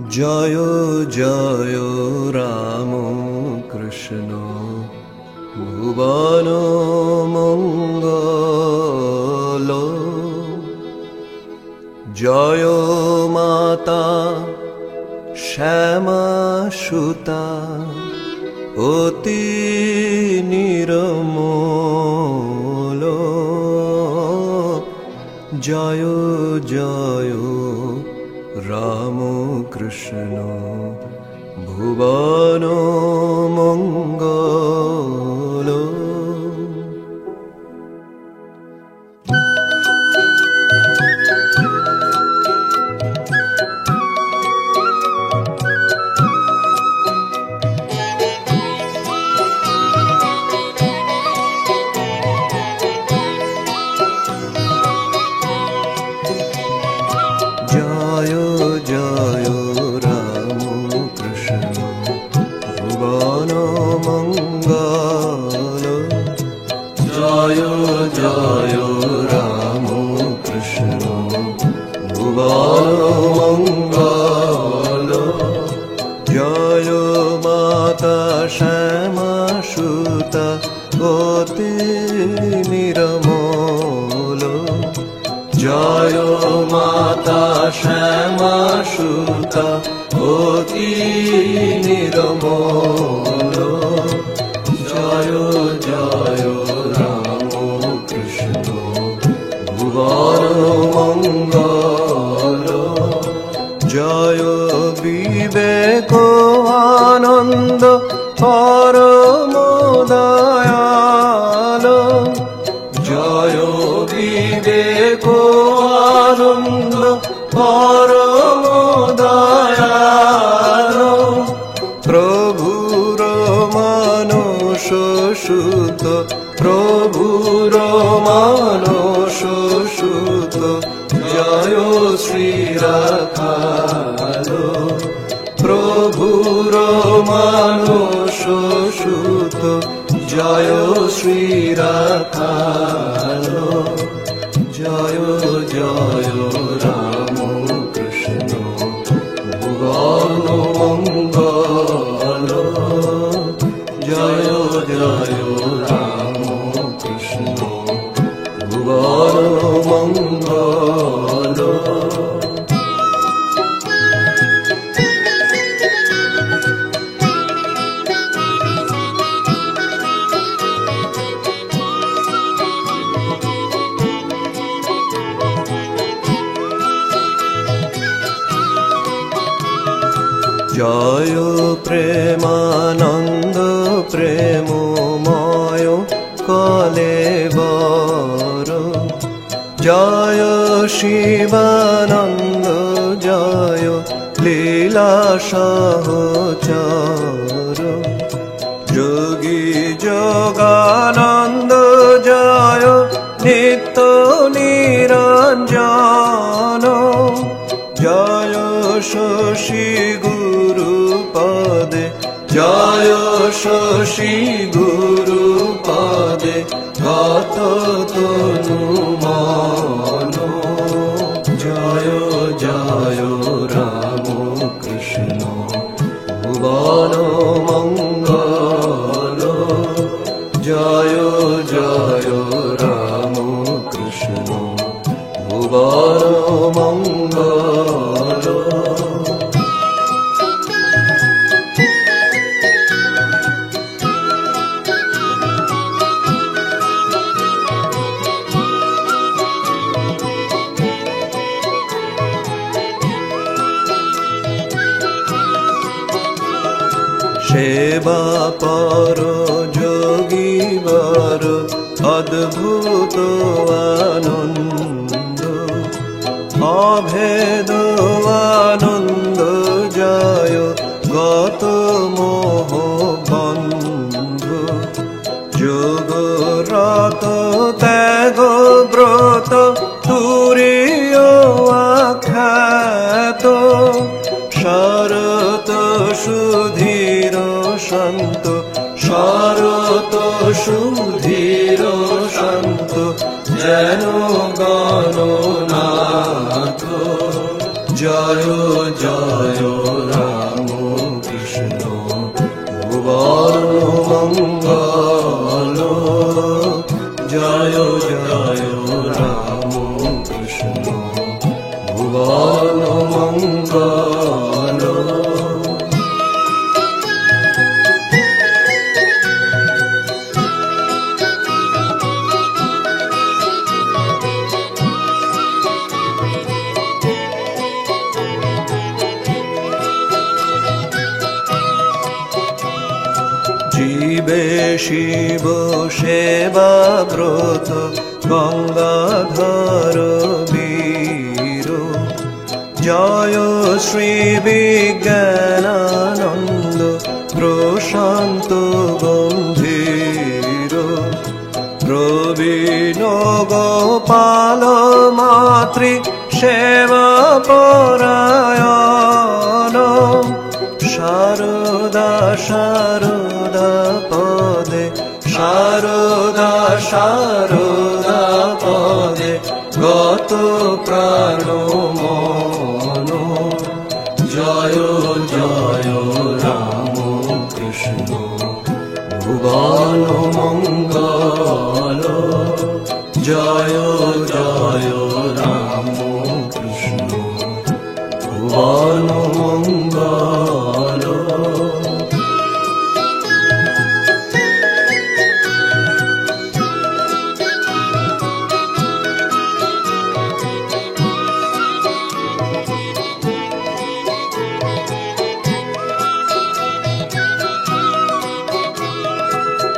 জয় জয় রাম কৃষ্ণ ভুবন মঙ্গল। জয় মাতা শ্যামা সুতা অতি নির্মল। জয় জয় রাম কৃষ্ণ ভুবন মঙ্গল। জয় জয় রাম কৃষ্ণ ভুবন মঙ্গল। জয় জয় রাম কৃষ্ণ ভুবন মঙ্গল। জয় মাতা শ্যামা সুতা অতি নির্মল। জয় মাতা শ্যামা সুতা অতি নির্মল। জয় জয় রাম কৃষ্ণ ভুবন মঙ্গল। জয় বিবেক আনন্দ পরম দয়াল। জয় বিবেক আনন্দ পরম দয়াল। প্রভুর মানস সুত প্রভুর মানস সুত জয় শ্রী রাখাল। প্রভুর মানস সুত জয় শ্রী রাখাল। জয় জয় রাম কৃষ্ণ ভুবন মঙ্গল। জয় জয় রাম কৃষ্ণ ভুবন মঙ্গল। জয় প্রেমানন্দ প্রেমময় কলেবর। জয় শিবানন্দ জয় লীলা সহচর। যোগী যোগানন্দ জয় নিত্য নিরঞ্জন। জয় শশী গুরুপদে জয় শশী গুরুপদে গত তনু মন। জয় জয় রাম কৃষ্ণ ভুবন মঙ্গল। জয় জয় রাম কৃষ্ণ ভুবন মঙ্গল। সেবা পর যোগীবর অদ্ভুত আনন্দ। অভেদ আনন্দ জয় গত মোহ বন্ধ। যোগ রত ত্যাগ ব্রত তুরীয় আখ্যাত। শরত সুধীর শান্ত শরত সুধীর শান্ত যেন গণনাথ। জয় জয় রাম কৃষ্ণ ভুবন মঙ্গল জয় জয় রাম কৃষ্ণ ভুবন মঙ্গল জীবে শিব সেবা ব্রত গঙ্গাধর বীর জয় শ্রী বিজ্ঞানানন্দ প্রশান্ত গম্ভীর প্রবীণ গোপাল মাতৃ সেবা পরায়ণ শারদা শারদা পদে শারদা শারদা পদে গত প্রাণ মন জয় জয় রাম কৃষ্ণ ভুবন মঙ্গল জয় জয় রাম কৃষ্ণ ভুবন মঙ্গল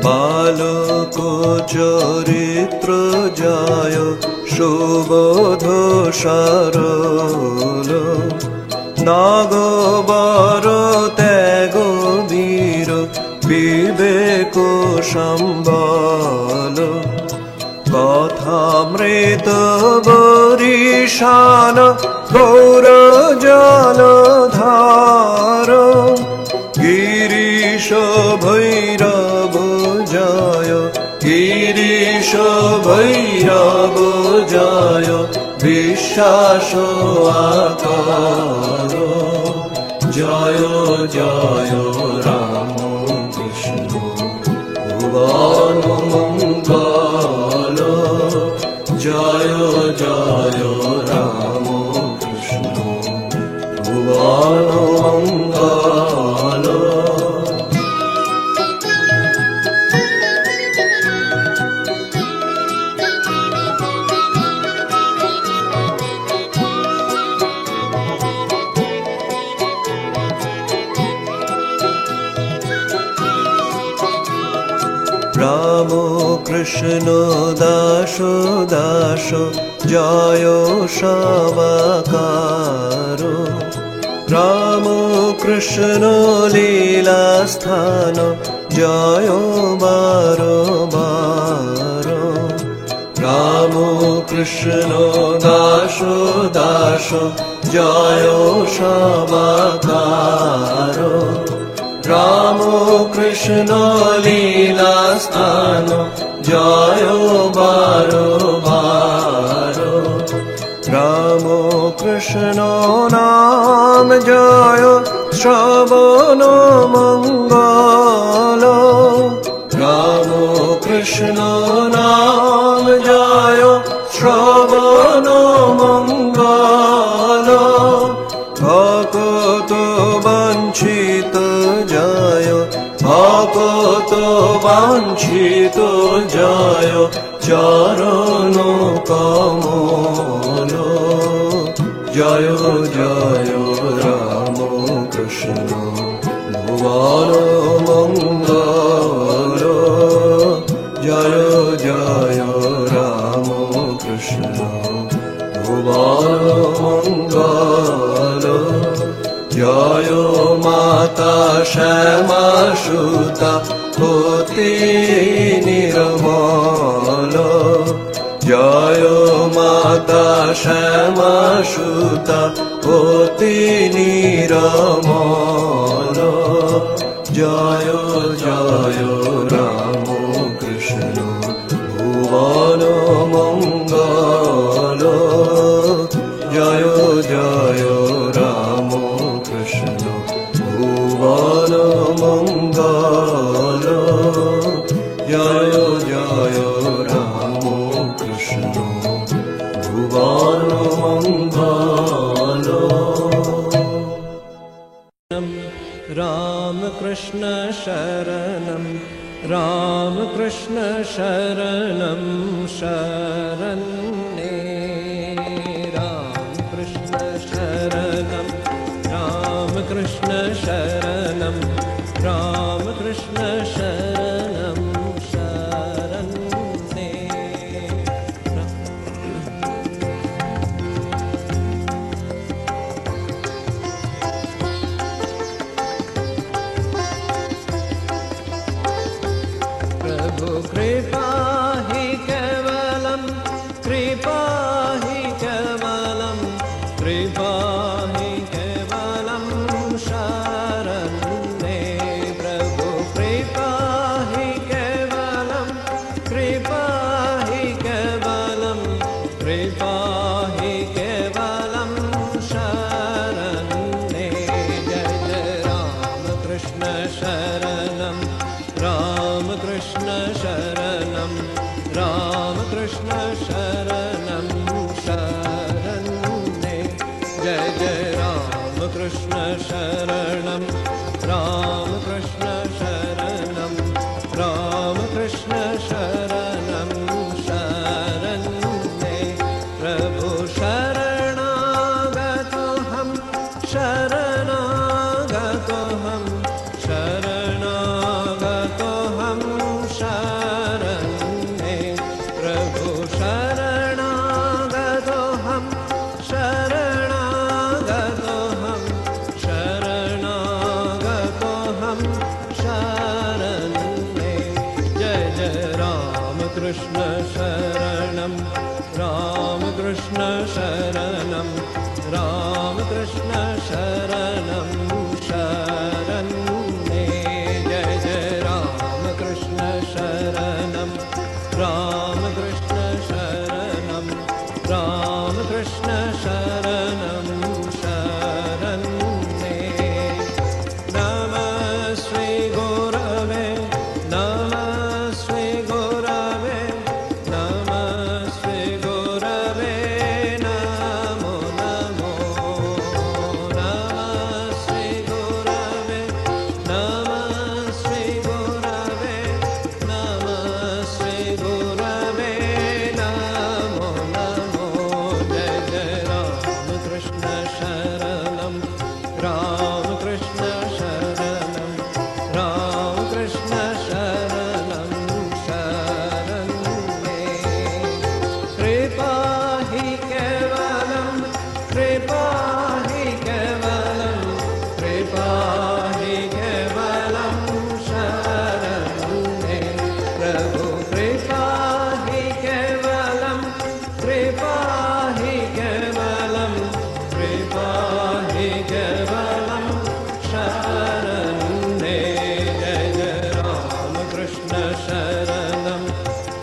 বালক চরিত্র জয় সুবোধ সরল নাগবর ত্যাগ বীর বিবেক সম্বল কথামৃত বরিশান গৌর জলধার গিরিশ ভৈরব জয় গিরিশ ভৈরব জয় বিশ্বাস আকার জয় জয় রাম কৃষ্ণ ভুবন মঙ্গল জয় জয় রাম কৃষ্ণ ভুবন মঙ্গল রাম কৃষ্ণ দাস দাস জয় সবাকার রাম কৃষ্ণ লীলা স্থান জয় বার বার রাম কৃষ্ণ দাস দাস জয় সবাকার রাম কৃষ্ণ লীলা স্থান জয় বার বার রাম কৃষ্ণ নাম জয় শ্রবণ মঙ্গল রাম কৃষ্ণ নাম জয় শ্রবণ মঙ্গল ভকত বাঞ্ছিত জয় ভকত বাঞ্ছিত জয় চরণ কমল জয় জয় রাম কৃষ্ণ ভুবন মঙ্গল জয় জয় রাম কৃষ্ণ ভুবন মঙ্গল জয় মাতা শ্যামা সুতা অতি নির্মল জয় মাতা শ্যামা সুতা অতি নির্মল জয় জয় রাম কৃষ্ণ ভুবন মঙ্গল জয় জয় মঙ্গল জয় জয় রাম কৃষ্ণ ভুবন মঙ্গল राम कृष्ण शरणं राम कृष्ण शरणं शरण्ये राम कृष्ण शरणं राम कृष्ण शरणं राम कृष्ण शरणं शरण्ये कृपा हि केवलं कृपा हि केवलं कृपा हि केवलं शरण्ये प्रभु कृपा हि केवलं कृपा हि केवलं कृपा हि केवलं शरण्ये जय जय राम कृष्ण शरणं राम कृष्ण शरणं राम कृष्ण शरणं शरण्ये जय जय राम कृष्ण शरणं राम कृष्ण शरणं राम कृष्ण शरणं शरण्ये प्रभु शरणागतोऽहं शरणागतोऽहं शरणागतोऽहं शरण्ये प्रभु शरणागतोऽहं शरणागतोऽहं शरणागतोऽहं शरण्ये जय जय राम कृष्ण शरणं राम कृष्ण शरणं राम कृष्ण शरणं शरण्ये जय जय राम कृष्ण शरणं राम कृष्ण शरणं राम कृष्ण शरणं शरण्ये नमः श्री गुरवे नमः श्री गुरवे नमः श्री गुरवे नमो नमो नमः श्री गुरवे नमः श्री गुरवे नमः श्री गुरवे नमो नमो जय जय राम कृष्ण शरणं राम कृष्ण शरणं राम कृष्ण शरणं शरण्ये कृपा हि केवलं कृपा हि केवलं कृपा हि केवलं शरण्ये प्रभु कृपा हि केवलं कृपा हि केवलं कृपा हि केवलं शरण्ये जय जय राम कृष्ण शरणं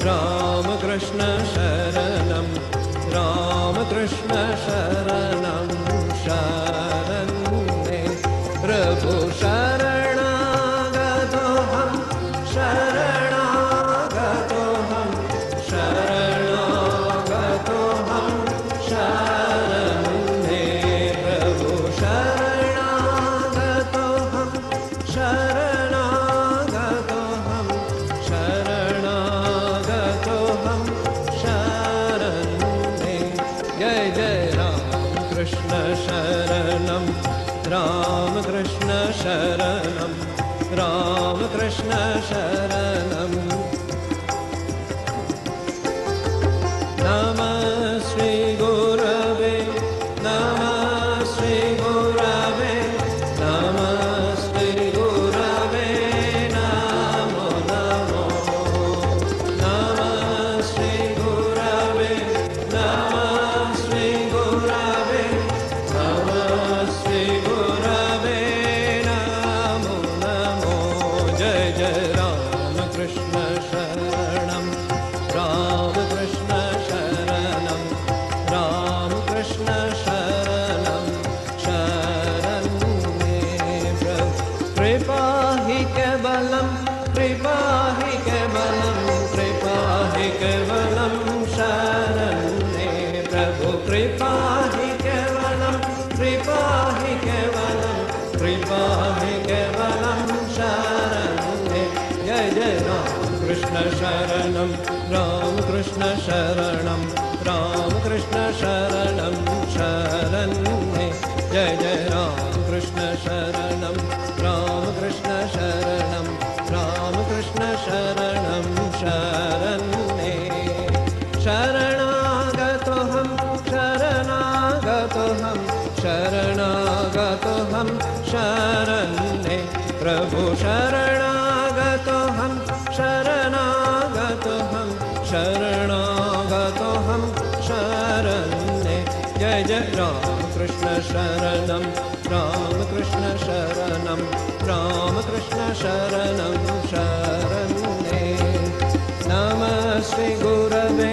राम कृष्ण शरणं राम कृष्ण शरणं शरण्ये प्रभु शरणागतोऽहं शरणागतोऽहं शरणागतोऽहं शरण्ये प्रभु शरणागतोऽहं शरणागतोऽहं शरणागतोऽहं शरण्ये जय जय राम कृष्ण शरणं राम कृष्ण शरणं राम कृष्ण शरणं नमः श्री गुरवे नमः श्री गुरवे नमः श्री गुरवे नमो नमो नमः श्री गुरवे नमः श्री गुरवे नमः श्री गुरवे नमो नमो पाहि केवलं शरण्ये जय जय राम कृष्ण शरणं राम कृष्ण शरणं राम कृष्ण शरणं शरण्ये जय जय राम कृष्ण शरणं राम कृष्ण शरणं राम कृष्ण शरणं शरण्ये शरणागतोऽहं शरणागतोऽहं शरणागतोऽहं शरण्ये प्रभु शरणागतोऽहं शरणागतोऽहं शरणागतोऽहं शरण्ये जय जय राम कृष्ण शरणं राम कृष्ण शरणं राम कृष्ण शरणं शरण्ये नमः श्री गुरवे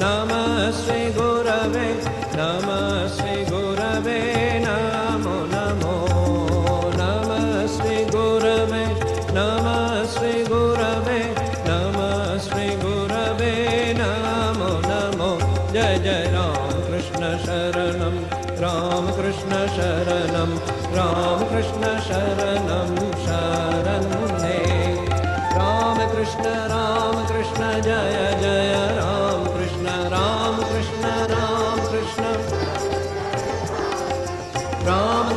नमः श्री गुरवे नमः श्री गुरवे नमो नमो नमः श्री गुरवे नमः श्री गुरवे नमः श्री गुरवे नमो नमो जय जय राम कृष्ण शरणं राम कृष्ण शरणं राम कृष्ण शरणं शरण्ये राम कृष्ण जय जय राम कृष्ण राम कृष्ण राम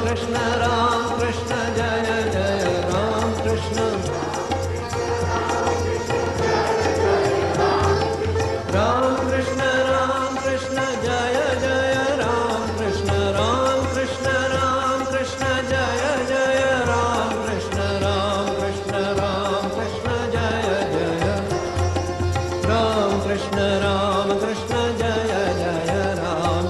कृष्ण राम कृष्ण जय जय राम कृष्ण राम कृष्ण जय जय राम कृष्ण जय जय राम कृष्ण जय जय राम कृष्ण जय जय राम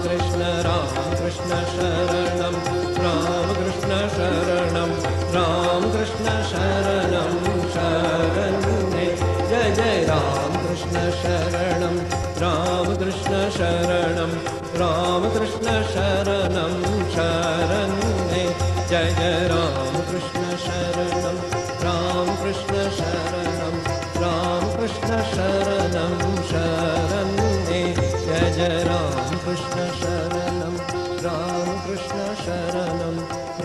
कृष्ण शरणं राम कृष्ण शरणं राम कृष्ण शरणं शरण्ये जय जय राम कृष्ण शरणं राम कृष्ण शरणं राम कृष्ण शरणं शरण्ये जय जय राम कृष्ण शरणं राम कृष्ण शरणं राम कृष्ण शरणं शरण्ये जय जय राम कृष्ण शरणं राम कृष्ण शरणं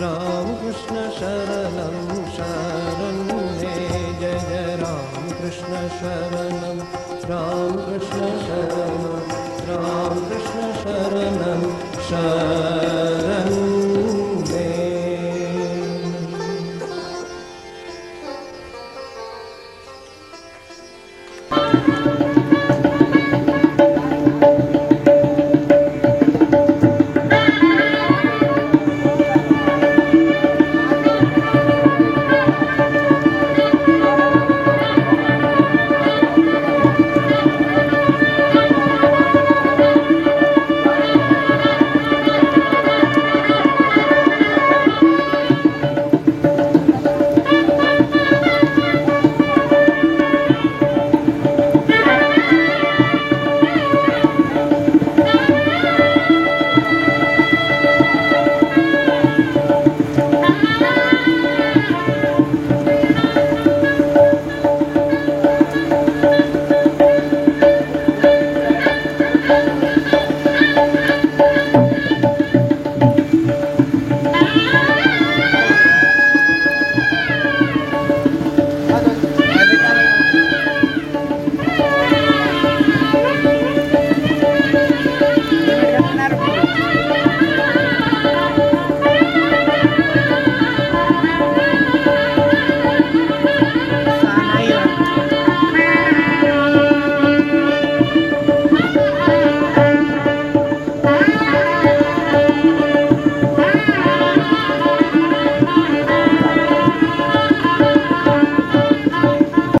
राम कृष्ण शरणं शरण्ये जय जय राम कृष्ण शरणं राम कृष्ण शरणं राम कृष्ण शरणं शरण्ये